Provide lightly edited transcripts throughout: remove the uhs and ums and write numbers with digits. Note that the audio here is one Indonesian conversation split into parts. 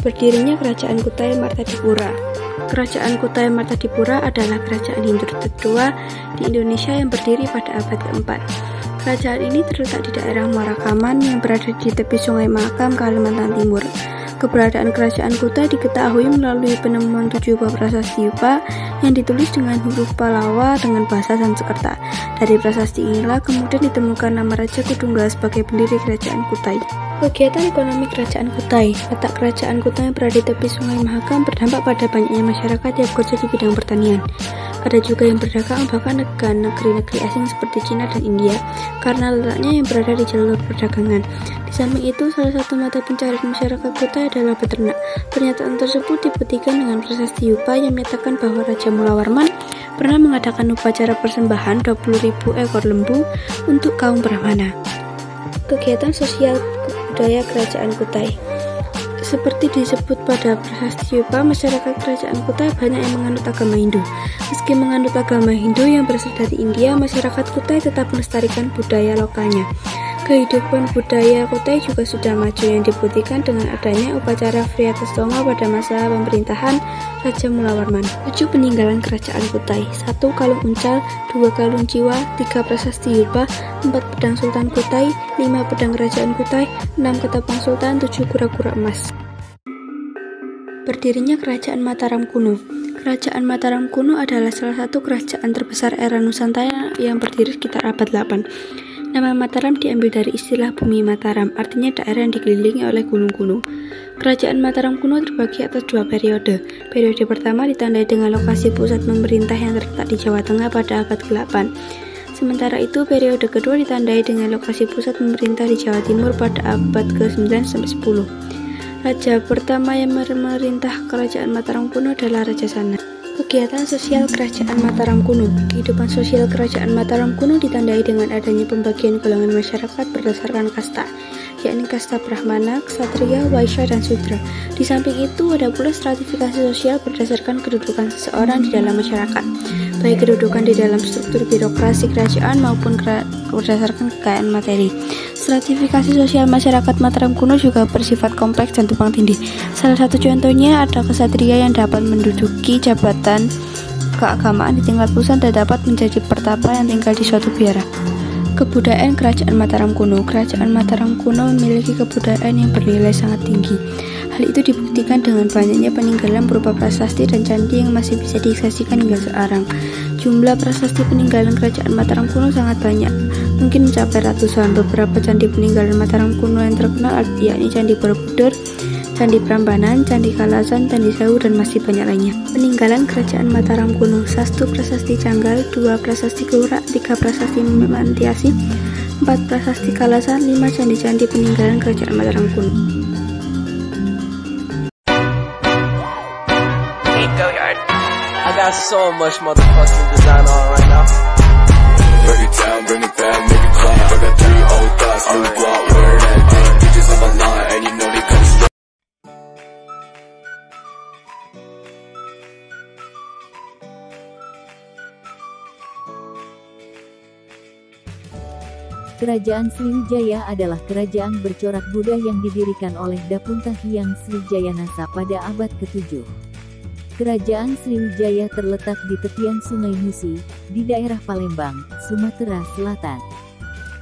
Berdirinya Kerajaan Kutai Martadipura. Kerajaan Kutai Martadipura adalah kerajaan Hindu tertua di Indonesia yang berdiri pada abad keempat. Kerajaan ini terletak di daerah Muarakaman yang berada di tepi Sungai Mahakam, Kalimantan Timur. Keberadaan Kerajaan Kutai diketahui melalui penemuan 7 buah prasasti Yupa yang ditulis dengan huruf Pallava dengan bahasa Sanskerta. Dari prasasti inilah kemudian ditemukan nama Raja Kudunggal sebagai pendiri Kerajaan Kutai. Kegiatan ekonomi Kerajaan Kutai. Letak Kerajaan Kutai yang berada di tepi Sungai Mahakam berdampak pada banyaknya masyarakat yang bekerja di bidang pertanian. Ada juga yang berdagang bahkan ke negeri-negeri asing seperti Cina dan India karena letaknya yang berada di jalur perdagangan. Di samping itu, salah satu mata pencarian masyarakat Kutai adalah beternak. Pernyataan tersebut dibuktikan dengan prasasti Yupa yang menyatakan bahwa Raja Mulawarman pernah mengadakan upacara persembahan 20.000 ekor lembu untuk kaum Brahmana. Kegiatan sosial budaya Kerajaan Kutai. Seperti disebut pada prasasti Yupa, masyarakat Kerajaan Kutai banyak yang menganut agama Hindu. Meski menganut agama Hindu yang berasal dari India, masyarakat Kutai tetap melestarikan budaya lokalnya. Kehidupan budaya Kutai juga sudah maju yang dibuktikan dengan adanya upacara Friyatasoma pada masa pemerintahan Raja Mulawarman. 7 peninggalan Kerajaan Kutai. 1 Kalung Uncal, 2 Kalung Jiwa, 3 prasasti Yupa, 4 pedang Sultan Kutai, 5 pedang Kerajaan Kutai, 6 ketapang Sultan, 7 kura-kura emas. Berdirinya Kerajaan Mataram kuno. Kerajaan Mataram kuno adalah salah satu kerajaan terbesar era Nusantara yang berdiri sekitar abad 8. Nama Mataram diambil dari istilah bumi Mataram, artinya daerah yang dikelilingi oleh gunung-gunung. Kerajaan Mataram kuno terbagi atas 2 periode. Periode pertama ditandai dengan lokasi pusat pemerintah yang terletak di Jawa Tengah pada abad ke-8. Sementara itu, periode kedua ditandai dengan lokasi pusat pemerintah di Jawa Timur pada abad ke-9-10. Raja pertama yang memerintah Kerajaan Mataram kuno adalah Raja Sana. Kegiatan sosial Kerajaan Mataram kuno. Kehidupan sosial Kerajaan Mataram kuno ditandai dengan adanya pembagian golongan masyarakat berdasarkan kasta, yakni kasta Brahmana, Ksatria, Waisya, dan Sudra. Di samping itu, ada pula stratifikasi sosial berdasarkan kedudukan seseorang di dalam masyarakat, baik kedudukan di dalam struktur birokrasi kerajaan maupun berdasarkan kekayaan materi. Stratifikasi sosial masyarakat Mataram kuno juga bersifat kompleks dan tumpang tindih. Salah satu contohnya ada ksatria yang dapat menduduki jabatan keagamaan di tingkat pusat dan dapat menjadi pertapa yang tinggal di suatu biara. Kebudayaan Kerajaan Mataram kuno. Kerajaan Mataram kuno memiliki kebudayaan yang bernilai sangat tinggi. Hal itu dibuktikan dengan banyaknya peninggalan berupa prasasti dan candi yang masih bisa disaksikan hingga sekarang. Jumlah prasasti peninggalan Kerajaan Mataram kuno sangat banyak, mungkin mencapai ratusan. Beberapa candi peninggalan Mataram kuno yang terkenal yakni Candi Borobudur, Candi Prambanan, Candi Kalasan, Candi Sewu, dan masih banyak lainnya. Peninggalan Kerajaan Mataram kuno. 1 prasasti Canggal, 2 prasasti Kelura, 3 prasasti Mantiasi, 4 prasasti Kalasan, 5 candi-candi peninggalan Kerajaan Mataram kuno. I got so much motherfucking design on right now. Break it down, bring it back, make it clap. I got 3 old thoughts, new guap, where that thing. Bitches on my line, and you know they come straight. Kerajaan Sriwijaya adalah kerajaan bercorak Buddha yang didirikan oleh Dapunta Hyang Sriwijayanasa pada abad ke-7. Kerajaan Sriwijaya terletak di tepian Sungai Musi, di daerah Palembang, Sumatera Selatan.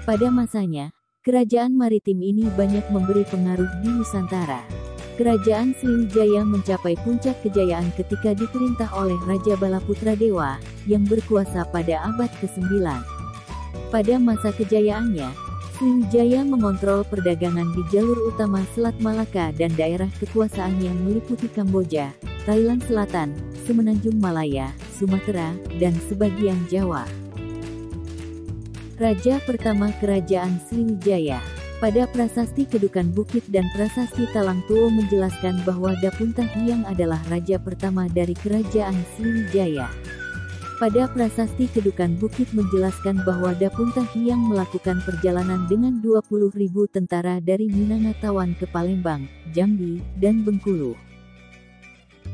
Pada masanya, kerajaan maritim ini banyak memberi pengaruh di Nusantara. Kerajaan Sriwijaya mencapai puncak kejayaan ketika diperintah oleh Raja Balaputra Dewa, yang berkuasa pada abad ke-9. Pada masa kejayaannya, Sriwijaya mengontrol perdagangan di jalur utama Selat Malaka dan daerah kekuasaan yang meliputi Kamboja, Thailand Selatan, Semenanjung Malaya, Sumatera, dan sebagian Jawa. Raja pertama Kerajaan Sriwijaya. Pada prasasti Kedukan Bukit dan prasasti Talang Tuo menjelaskan bahwa Dapunta Hyang adalah raja pertama dari Kerajaan Sriwijaya. Pada prasasti Kedukan Bukit menjelaskan bahwa Dapunta Hyang melakukan perjalanan dengan 20.000 tentara dari Minangkabau ke Palembang, Jambi, dan Bengkulu.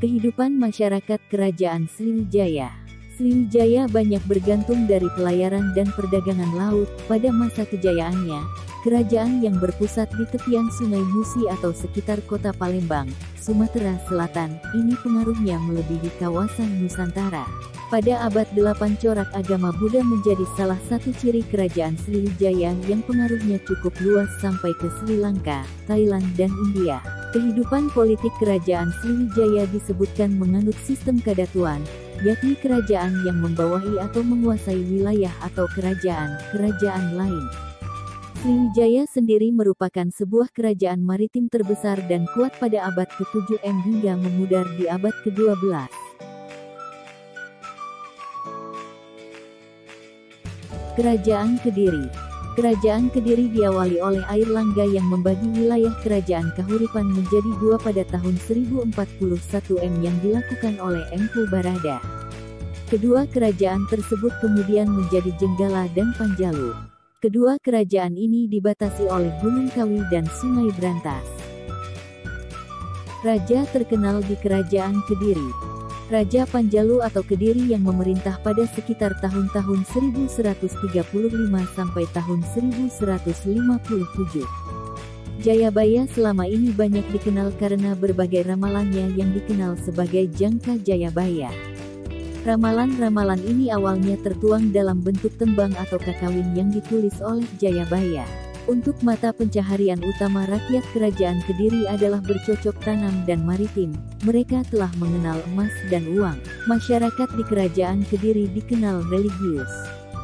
Kehidupan masyarakat Kerajaan Sriwijaya. Sriwijaya banyak bergantung dari pelayaran dan perdagangan laut. Pada masa kejayaannya, Kerajaan yang berpusat di tepian Sungai Musi atau sekitar kota Palembang, Sumatera Selatan, ini pengaruhnya melebihi kawasan Nusantara. Pada abad 8 corak agama Buddha menjadi salah satu ciri kerajaan Sriwijaya yang pengaruhnya cukup luas sampai ke Sri Lanka, Thailand dan India. Kehidupan politik kerajaan Sriwijaya disebutkan menganut sistem kadatuan, yakni kerajaan yang membawahi atau menguasai wilayah atau kerajaan lain. Sriwijaya sendiri merupakan sebuah kerajaan maritim terbesar dan kuat pada abad ke-7 hingga memudar di abad ke-12. Kerajaan Kediri. Kerajaan Kediri diawali oleh Air Langga yang membagi wilayah kerajaan Kahuripan menjadi dua pada tahun 1041 yang dilakukan oleh Empu Barada. Kedua kerajaan tersebut kemudian menjadi Jenggala dan Panjalu. Kedua kerajaan ini dibatasi oleh Gunung Kawi dan Sungai Brantas. Raja terkenal di Kerajaan Kediri. Raja Panjalu atau Kediri yang memerintah pada sekitar tahun-tahun 1135 sampai tahun 1157. Jayabaya selama ini banyak dikenal karena berbagai ramalannya yang dikenal sebagai Jangka Jayabaya. Ramalan-ramalan ini awalnya tertuang dalam bentuk tembang atau kakawin yang ditulis oleh Jayabaya. Untuk mata pencaharian utama rakyat Kerajaan Kediri adalah bercocok tanam dan maritim. Mereka telah mengenal emas dan uang. Masyarakat di Kerajaan Kediri dikenal religius.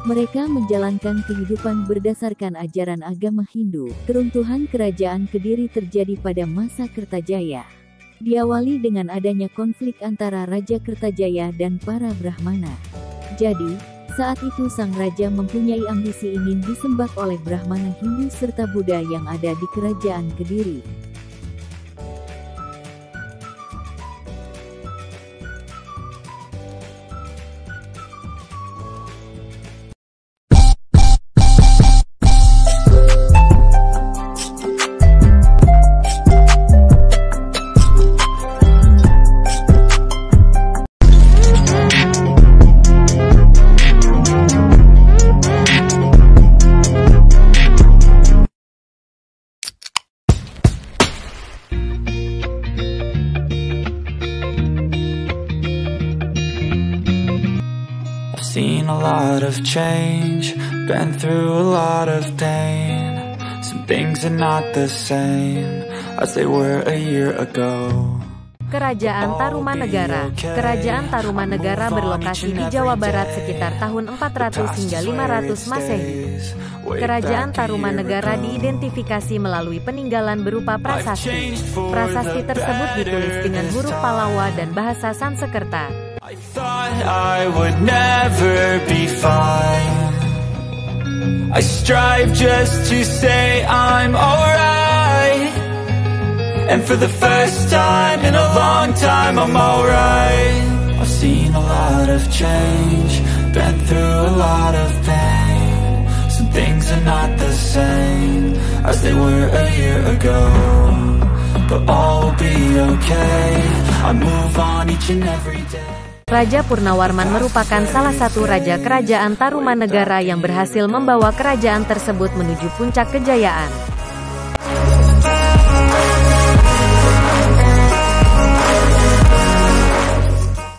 Mereka menjalankan kehidupan berdasarkan ajaran agama Hindu. Keruntuhan Kerajaan Kediri terjadi pada masa Kertajaya. Diawali dengan adanya konflik antara Raja Kertajaya dan para Brahmana. Jadi, saat itu sang raja mempunyai ambisi ingin disembah oleh Brahmana Hindu serta Buddha yang ada di Kerajaan Kediri. Seen a lot of change, been through a lot of pain. Some things are not the same as they were a year ago. Kerajaan Tarumanegara. Kerajaan Tarumanegara berlokasi di Jawa Barat sekitar tahun 400 hingga 500 Masehi. Kerajaan Tarumanegara diidentifikasi melalui peninggalan berupa prasasti. Prasasti tersebut ditulis dengan huruf Palawa dan bahasa Sanskerta. I thought I would never be fine. I strive just to say I'm alright. And for the first time in a long time I'm alright. I've seen a lot of change, been through a lot of pain. Some things are not the same as they were a year ago, but all will be okay. I move on each and every day. Raja Purnawarman merupakan salah satu raja kerajaan Tarumanegara yang berhasil membawa kerajaan tersebut menuju puncak kejayaan.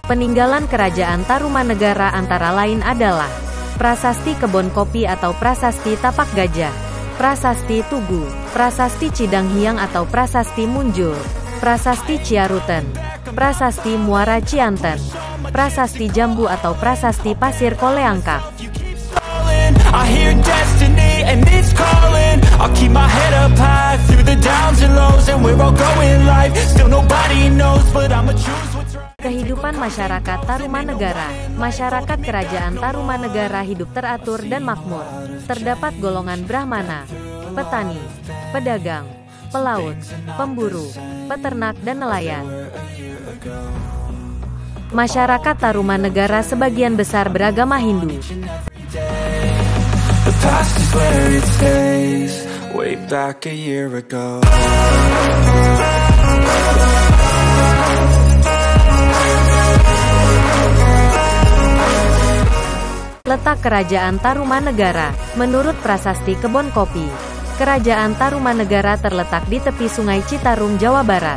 Peninggalan kerajaan Tarumanegara antara lain adalah Prasasti Kebon Kopi atau Prasasti Tapak Gajah, Prasasti Tugu, Prasasti Cidang Hiang atau Prasasti Munjul, Prasasti Ciaruten, Prasasti Muara Cianten, Prasasti Jambu atau Prasasti Pasir Koleangkap. I hear destiny and it's calling. I'll keep my head up high through the downs and lows, and we're all going live. Still nobody knows, but I'ma choose what's right. Kehidupan masyarakat Tarumanegara. Masyarakat kerajaan Tarumanegara hidup teratur dan makmur. Terdapat golongan Brahmana, petani, pedagang, pelaut, pemburu, peternak dan nelayan. Masyarakat Tarumanegara sebagian besar beragama Hindu. The past is where it stays, way back a year ago. Letak kerajaan Tarumanegara. Menurut Prasasti Kebon Kopi, Kerajaan Tarumanegara terletak di tepi Sungai Citarum, Jawa Barat.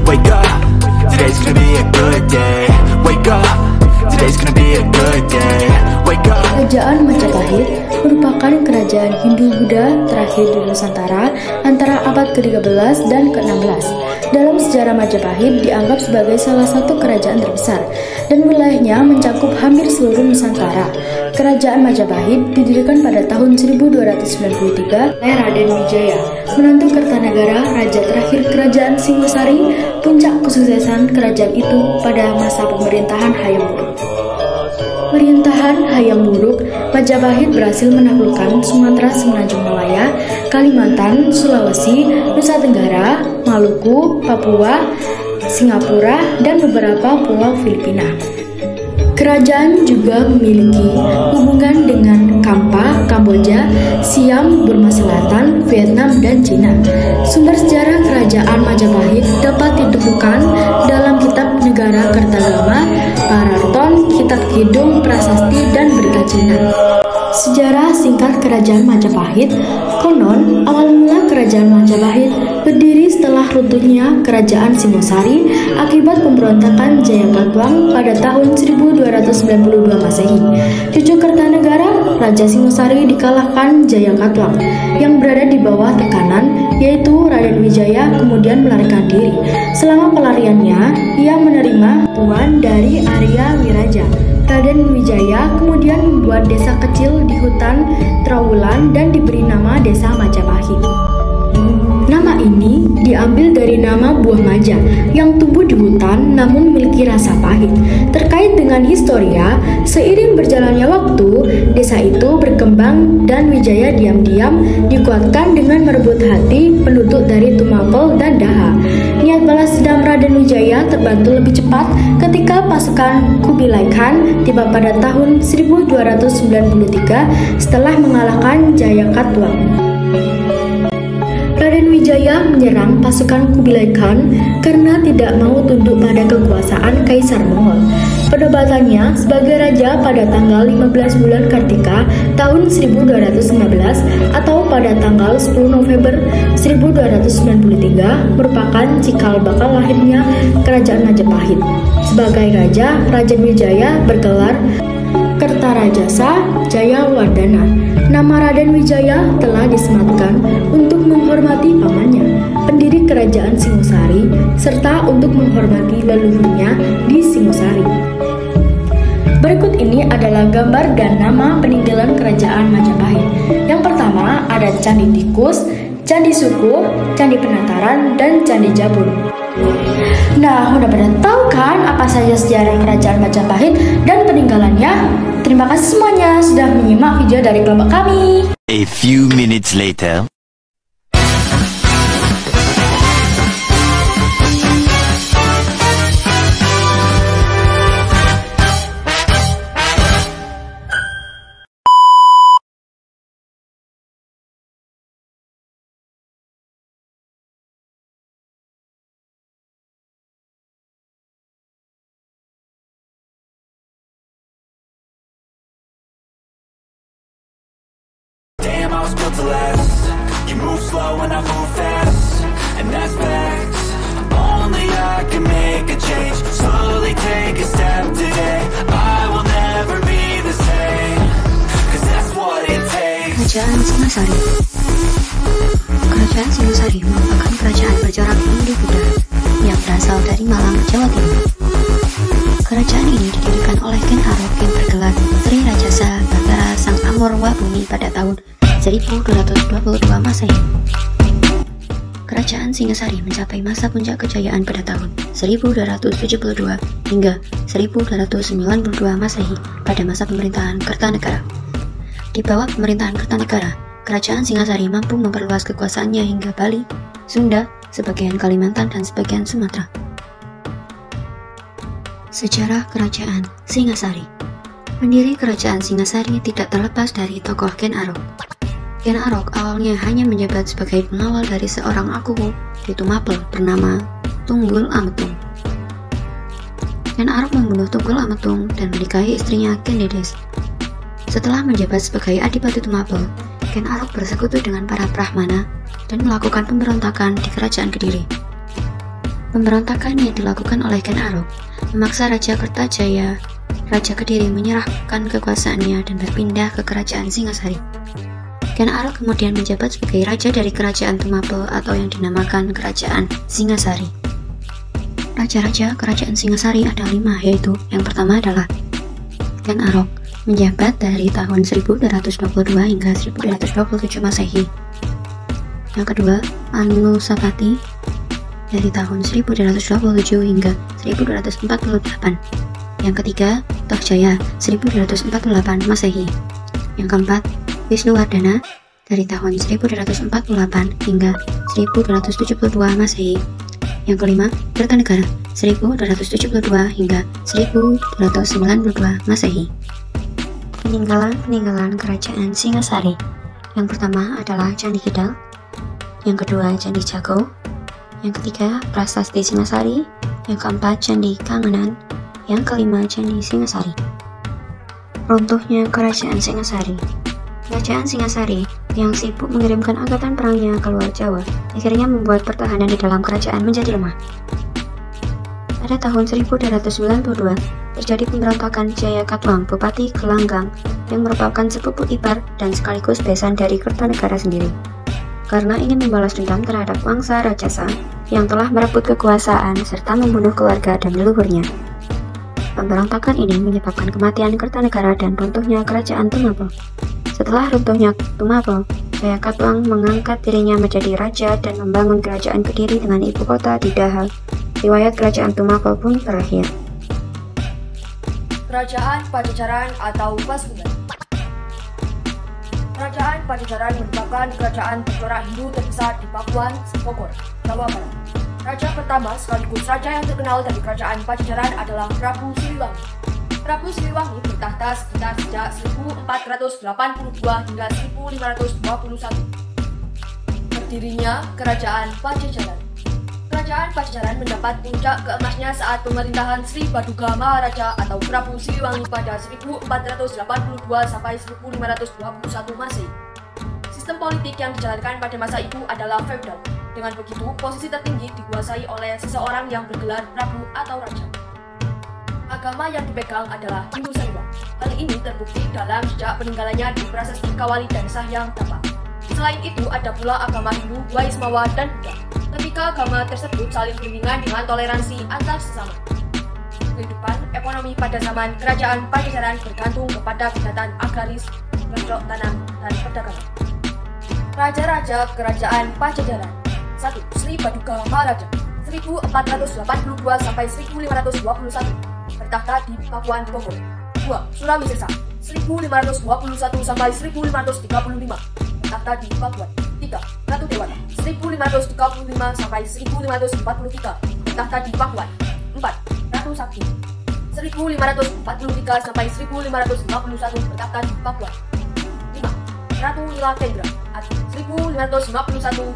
Wake up, today's gonna be a good day. Wake up, today's gonna be a good day. Wake up. Kerajaan Majapahit merupakan kerajaan Hindu-Buddha terakhir di Nusantara antara abad ke-13 dan ke-16. Dalam sejarah Majapahit dianggap sebagai salah satu kerajaan terbesar dan wilayahnya mencakup hampir seluruh Nusantara. Kerajaan Majapahit didirikan pada tahun 1293 oleh Raden Wijaya, menantu Kertanegara, raja terakhir Kerajaan Singosari. Puncak kesuksesan kerajaan itu pada masa pemerintahan Hayam Wuruk. Pemerintahan Hayam Wuruk, Majapahit berhasil menaklukkan Sumatera Semenanjung Malaya, Kalimantan, Sulawesi, Nusa Tenggara, Maluku, Papua, Singapura, dan beberapa pulau Filipina. Kerajaan juga memiliki hubungan dengan Kamboja, Siam, Burma Selatan, Vietnam, dan Cina. Sumber sejarah kerajaan Majapahit dapat ditemukan dalam kitab Negara Kertagama, Pararaton, Kitab Kidung, Prasasti, dan Berita Cina. Sejarah singkat Kerajaan Majapahit. Konon, awal mula Kerajaan Majapahit berdiri setelah runtuhnya Kerajaan Singosari akibat pemberontakan Jayakatwang pada tahun 1292 Masehi. Cucu Kertanegara, Raja Singosari dikalahkan Jayakatwang yang berada di bawah tekanan, yaitu Raden Wijaya, kemudian melarikan diri. Selama pelariannya, ia menerima tuan dari Arya Wiraja. Raden Wijaya kemudian membuat desa kecil di hutan Trawulan dan diberi nama Desa Majapahit. Nama ini diambil dari nama buah maja yang tumbuh di hutan namun memiliki rasa pahit. Terkait dengan historia, seiring berjalannya waktu, desa itu berkembang dan Wijaya diam-diam dikuatkan dengan merebut hati penduduk dari Tumapel dan Daha. Niat balas dendam Raden Wijaya terbantu lebih cepat ketika pasukan Kubilai Khan tiba pada tahun 1293 setelah mengalahkan Jayakatwang. Raden Wijaya menyerang pasukan Kubilai Khan karena tidak mau tunduk pada kekuasaan Kaisar Mongol. Penobatannya sebagai raja pada tanggal 15 bulan Kartika tahun 1215 atau pada tanggal 10 November 1293 merupakan cikal bakal lahirnya Kerajaan Majapahit. Sebagai raja, Raden Wijaya bergelar Kertarajasa Jayawardana. Nama Raden Wijaya telah disematkan untuk menghormati pamannya, pendiri Kerajaan Singosari, serta untuk menghormati leluhurnya di Singosari. Berikut ini adalah gambar dan nama peninggalan Kerajaan Majapahit. Yang pertama ada Candi Tikus, Candi Suku, Candi Penataran, dan Candi Jabun. Nah, udah pada tahu kan apa saja sejarah Kerajaan Majapahit dan peninggalannya? Terima kasih semuanya sudah menyimak video dari kelompok kami. A few minutes later. Damn, I was built to last. You move slow and I move fast, and that's facts. Only I can make a change. Slowly take a step today. I will never be the same, 'cause that's what it takes. Kerajaan Singasari. Kerajaan Singasari merupakan kerajaan bercorak Hindu-Buddha yang berasal dari Malang, Jawa Timur. Kerajaan ini didirikan oleh Ken Arok yang bergelar Sri Rajasa Batara Sang Amorwa Bumi pada tahun 1222 Masehi. Kerajaan Singasari mencapai masa puncak kejayaan pada tahun 1272 hingga 1292 Masehi pada masa pemerintahan Kertanegara. Di bawah pemerintahan Kertanegara, Kerajaan Singasari mampu memperluas kekuasaannya hingga Bali, Sunda, sebagian Kalimantan, dan sebagian Sumatera. Sejarah Kerajaan Singasari. Pendiri Kerajaan Singasari tidak terlepas dari tokoh Ken Arok. Ken Arok awalnya hanya menjabat sebagai pengawal dari seorang akuwu di Tumapel bernama Tunggul Ametung. Ken Arok membunuh Tunggul Ametung dan menikahi istrinya Ken Dedes. Setelah menjabat sebagai Adipati Tumapel, Ken Arok bersekutu dengan para Brahmana dan melakukan pemberontakan di Kerajaan Kediri. Pemberontakan yang dilakukan oleh Ken Arok memaksa Raja Kertajaya, Raja Kediri menyerahkan kekuasaannya dan berpindah ke Kerajaan Singasari. Ken Arok kemudian menjabat sebagai raja dari Kerajaan Tumapel atau yang dinamakan Kerajaan Singasari. Raja-raja Kerajaan Singasari ada 5, yaitu yang pertama adalah Ken Arok, menjabat dari tahun 1222 hingga 1227 Masehi. Yang kedua, Anusapati dari tahun 1227 hingga 1248. Yang ketiga, Tohjaya 1248 Masehi. Yang keempat, Wisnuwardana dari tahun 1248 hingga 1272 Masehi. Yang kelima, Kertanegara 1272 hingga 1292 Masehi. Peninggalan Kerajaan Singasari. Yang pertama adalah Candi Kidal, yang kedua Candi Jago, yang ketiga Prasasti Singasari, yang keempat Candi Kangenan, yang kelima Candi Singasari. Runtuhnya Kerajaan Singasari. Kerajaan Singasari yang sibuk mengirimkan angkatan perangnya ke luar Jawa akhirnya membuat pertahanan di dalam kerajaan menjadi lemah. Pada tahun 1292 terjadi pemberontakan Jaya Katwang, Bupati Gelanggang, yang merupakan sepupu ipar dan sekaligus besan dari Kertanegara sendiri. Karena ingin membalas dendam terhadap Wangsa Rajasa yang telah merebut kekuasaan serta membunuh keluarga dan leluhurnya. Pemberontakan ini menyebabkan kematian Kertanegara dan runtuhnya Kerajaan Tumapel. Setelah runtuhnya Tumapel, Jaya Katwang mengangkat dirinya menjadi raja dan membangun Kerajaan Kediri dengan ibu kota di Dahal. Riwayat Kerajaan Tumapel pun berakhir. Kerajaan Pajajaran atau Basudara. Kerajaan Pajajaran merupakan kerajaan bercorak Hindu terbesar di Pakuan, Bogor, Jawa Barat. Raja pertama sekaligus raja yang terkenal dari Kerajaan Pajajaran adalah Prabu Siliwangi. Prabu Siliwangi bertahta sekitar sejak 1482 hingga 1521. Berdirinya Kerajaan Pajajaran. Kerajaan Pajajaran mendapat puncak keemasnya saat pemerintahan Sri Baduga Maharaja atau Prabu Siliwangi pada 1482 sampai 1521 Masehi. Sistem politik yang dijalankan pada masa itu adalah feudal. Dengan begitu, posisi tertinggi dikuasai oleh seseorang yang bergelar Prabu atau Raja. Agama yang dipegang adalah Hindu Saiwa. Hal ini terbukti dalam jejak peninggalannya di Prasasti Kawali dan Sahyang Dapa. Selain itu, ada pula agama Hindu, Waismawa, dan Buddha. Ketiga agama tersebut saling berhubungan dengan toleransi antar sesama. Kehidupan ekonomi pada zaman Kerajaan Pajajaran bergantung kepada kegiatan agraris, bercocok tanam, dan perdagangan. Raja-raja Kerajaan Pajajaran. 1. Sri Baduga Maharaja 1482 sampai 1521. Bertahta di Pakuan, Bogor. 2. Surawi Sesa 1521 sampai 1535. Bertahta di Pakuan. 3. Ratu Dewata 1535 sampai 1543. Bertahta di Pakuan. 4. Ratu Sakti 1543 sampai 1551. Bertahta di Pakuan. 5. Ratu Nila Kendra 1551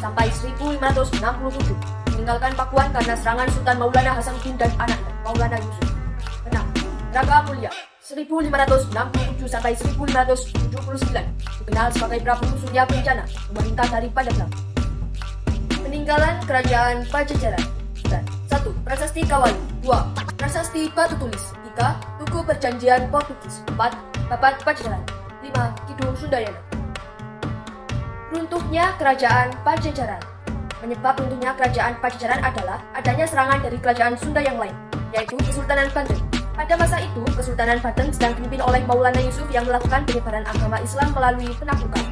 sampai 1567. Meninggalkan Pakuan karena serangan Sultan Maulana Hasanuddin dan anaknya Maulana Yusuf. 6. Raga Mulia 1567 sampai 1579. Dikenal sebagai Prabu Surya Kencana, pemerintah dari Pandeglang. Peninggalan Kerajaan Pajajaran. 1. Prasasti Kawali. 2. Prasasti Batu Tulis. 3. Tugu Perjanjian Portugis. 4. Babat Pajajaran. 5. Kidung Sundayana. Runtuhnya Kerajaan Pajajaran. Penyebab runtuhnya Kerajaan Pajajaran adalah adanya serangan dari kerajaan Sunda yang lain, yaitu Kesultanan Banten. Pada masa itu, Kesultanan Banten sedang dipimpin oleh Maulana Yusuf yang melakukan penyebaran agama Islam melalui penaklukan.